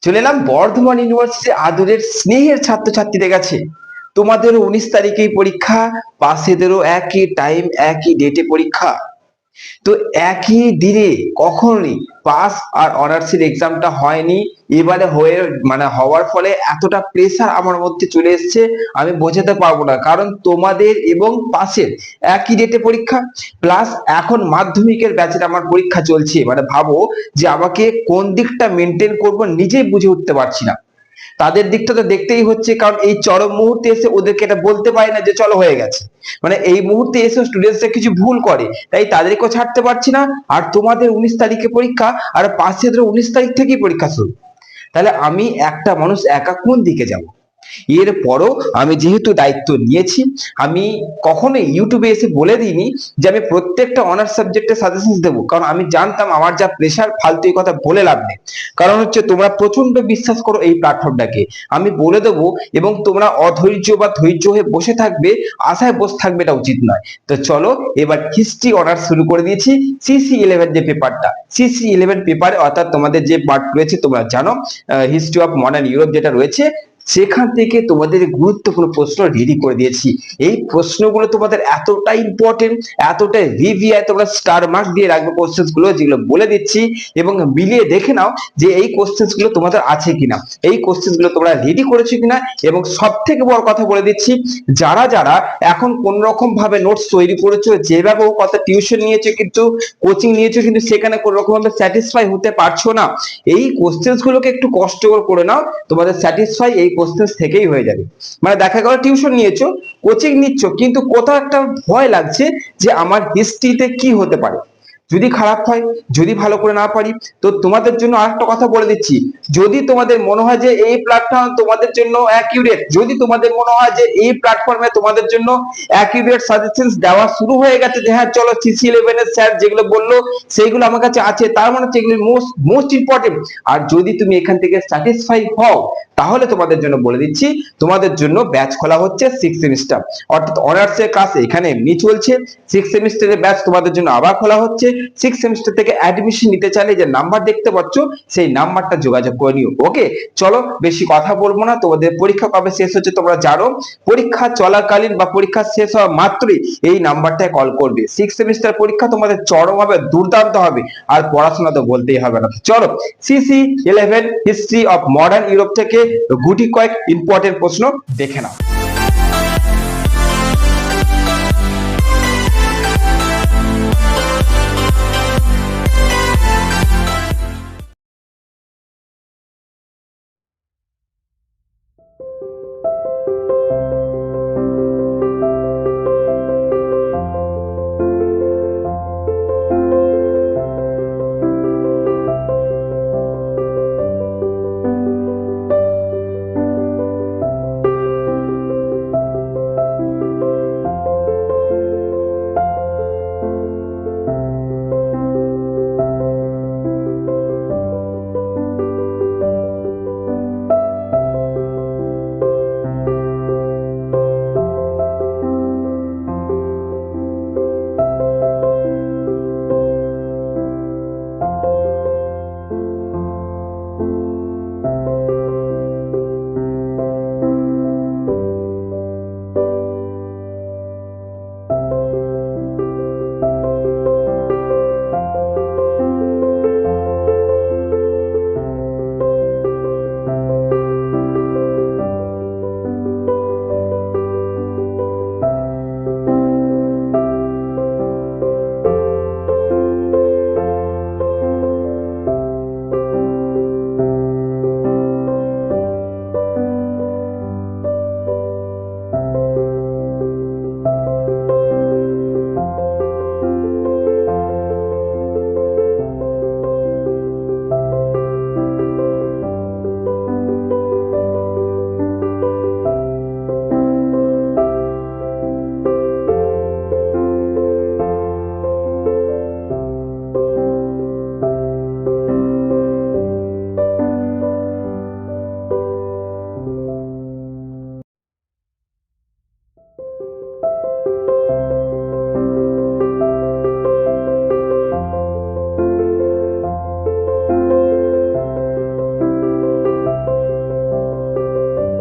চলে এলাম বর্ধমান ইউনিভার্সিটি আদরের স্নেহের ছাত্রছাত্রীদের কাছে। তোমাদেরও 19 তারিখেই পরীক্ষা, পাশেদেরও একই টাইম একই ডেটে পরীক্ষা। তো একই দিনে কখনোই পাস আর অনার্সের এক্সামটা হয়নি। এবারে হওয়ার ফলে এতটা প্রেসার আমার মধ্যে চলে এসেছে, আমি বোঝাতে পারবো না। কারণ তোমাদের এবং পাশের একই ডেটে পরীক্ষা, প্লাস এখন মাধ্যমিকের ব্যাচের আমার পরীক্ষা চলছে। ভাবো যে আমাকে কোন দিকটা মেনটেন করব নিজেই বুঝে উঠতে পারছি না। তাদের দিকটা তো দেখতেই হচ্ছে, কারণ এই চরম মুহূর্তে এসে ওদেরকে এটা বলতে পারি না যে চলো হয়ে গেছে। এই মুহূর্তে এসে স্টুডেন্টসরা কিছু ভুল করে, তাই তাদেরকেও ছাড়তে পারছি না। আর তোমাদের 19 তারিখে পরীক্ষা, আর পাশেদের 19 তারিখ থেকেই পরীক্ষা শুরু। তাহলে আমি একটা মানুষ একা কোন দিকে যাব? এরপরও আমি যেহেতু দায়িত্ব নিয়েছি, আমি কখনোই ইউটিউবে এসে বলে দিইনি যে আমি প্রত্যেকটা অনার্স সাবজেক্টের সাজেশন দেবো, কারণ আমি জানতাম আমার যা প্রেশার, ফালতু এই কথা বলে লাভ নেই। কারণ হচ্ছে তোমরা প্রচন্ড বিশ্বাস করো এই প্ল্যাটফর্মটাকে, আমি বলে দেবো এবং তোমরা অধৈর্য বা ধৈর্য হয়ে বসে থাকবে, আশায় বসে থাকবে, এটা উচিত নয়। তো চলো এবার হিস্ট্রি অনার্স শুরু করে দিয়েছি। CC11 যে পেপারটা, CC11 পেপারে অর্থাৎ তোমাদের যে পার্ট রয়েছে তোমরা জানো, হিস্ট্রি অফ মডার্ন ইউরোপ যেটা রয়েছে, সেখান থেকে তোমাদের গুরুত্বপূর্ণ প্রশ্ন রেডি করে দিয়েছি। এই প্রশ্নগুলো তোমাদের এতটা ইম্পর্টেন্ট, এতটা ভিভিআই, তোমরা স্টার মার্ক দিয়ে রাখবে কোশ্চেন্স গুলো, যেগুলো বলে দিচ্ছি, এবং মিলিয়ে দেখে নাও যে এই কোশ্চেন্স গুলো তোমাদের আছে কিনা, এই কোশ্চেন্স গুলো তোমরা রেডি করেছো কিনা। এবং সব থেকে বড় কথা বলে দিচ্ছি, যারা যারা এখন কোন রকম ভাবে নোটস তৈরি করেছো, যেভাবে কথা টিউশন নিয়েছো কিন্তু কোচিং নিয়েছো কিন্তু সেখানে কোন রকম ভাবে স্যাটিসফাই হতে পারছো না, এই কোশ্চেন্স গুলোকে একটু কষ্ট করে নাও, তোমাদের স্যাটিসফাই এই কোশ্চেন্স থেকেই হয়ে যাবে। দেখা গেল টিউশন নিয়েছো, কোচিং নিচ্ছ, কিন্তু কোথাও একটা ভয় লাগছে যে আমার হিস্ট্রিতে কি হতে পারে, যদি খারাপ হয়, যদি ভালো করে না পারি। তো তোমাদের জন্য আরেকটা কথা বলে দিচ্ছি, যদি তোমাদের মনে হয় যে এই প্ল্যাটফর্ম তোমাদের জন্য অ্যাকিউরেট, যদি তোমাদের মনে হয় যে এই প্ল্যাটফর্মে তোমাদের জন্য অ্যাকিউরেট সাজেশনস দেওয়া শুরু হয়ে গেছে, যে হ্যাঁ চলো CC11 এর স্যার যেগুলো বললো সেইগুলো আমার কাছে আছে, তার মানে হচ্ছে এগুলো মোস্ট ইম্পর্টেন্ট। আর যদি তুমি এখান থেকে স্যাটিসফাই হও, তাহলে তোমাদের জন্য বলে দিচ্ছি, তোমাদের জন্য ব্যাচ খোলা হচ্ছে 6 সেমিস্টার, অর্থাৎ অনার্স এর ক্লাস এখানে এমনি চলছে, 6 সেমিস্টারের ব্যাচ তোমাদের জন্য আবার খোলা হচ্ছে। 6 সেমিস্টার থেকে অ্যাডমিশন নিতে চাইলে যে নাম্বার দেখতে পাচ্ছ, সেই নাম্বারটা যোগাযোগ করে নিও। ওকে, চলো বেশি কথা বলবো না, তোমাদের পরীক্ষা কবে শেষ হচ্ছে তোমরা জানো, পরীক্ষা চলাকালীন বা পরীক্ষা শেষ হওয়া মাত্রই এই নাম্বারটায় কল করবে। 6 সেমিস্টার পরীক্ষা তোমাদের চরম হবে, দুর্দান্ত হবে, আর পড়াশোনা তো বলতেই হবে না। চলো CC11 history of modern Europe থেকে গুটি কয়েক ইম্পর্টেন্ট প্রশ্ন দেখে নাও।